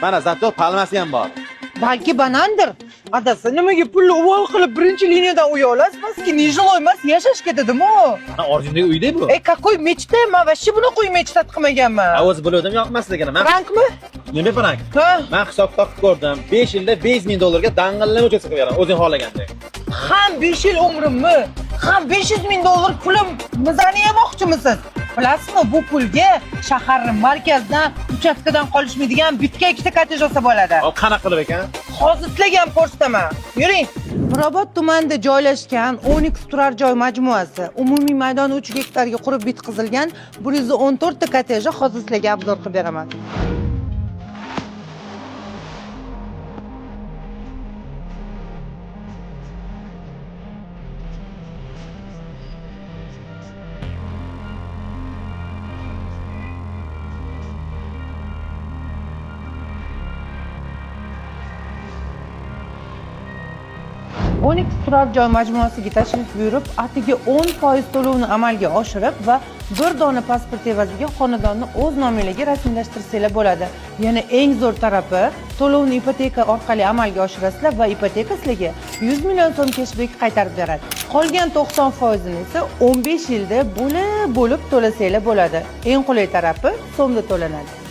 Mana zato palmasi ham bor. Balki banandir. Adasi nimaga pulni uvol qilib birinchi liniyadan uy olasiz? Paski neжилой emas, yashashga dedim-ku. Mana orzundagi uyda bu. Какой mechta? Men vashchi buni qo'y mechtat qilmaganman. O'zi bildim, yoqmasligini. Frankmi? Nima frank? Ha? Men hisob topib ko'rdim. 5 yilda $5,000 ga dang'illama uchastka qilib beraman, o'zing xohlagandek. Ham 5 yil umrimmi? Ham $500,000 pulim mizani yemoqchimisiz? Bilasizmi, bu pulga shaharning markazidan, uchastkadan qolishmaydigan bitta ikkita kottej olsa bo'ladi. Hop, qanaqa qilib ekan? Hozir tilagan pochtaman. Yuring. Mirobod tumanida joylashgan Onyx turar joy majmuasi umumiy maydoni 3 gektarga qurib bitqizilgan 114 ta kottejni hozir sizlarga obzor qilib beraman. Onyx turar joy majmuasiga tashrif buyurib, atigi 10% to'lovni amalga oshirib va bir dona pasport evaziga xonadonni o'z nomingizga rasmiylashtirsanglar bo'ladi. Yana eng zo'r tarafi, to'lovni ipoteka orqali amalga oshirasizlar va ipoteka sizlarga 100 million so'm cashback qaytarib beradi. Qolgan 90% ni esa 15 yilda bo'lib to'lasanglar bo'ladi. Eng qulay tarafi so'mda to'lanadi.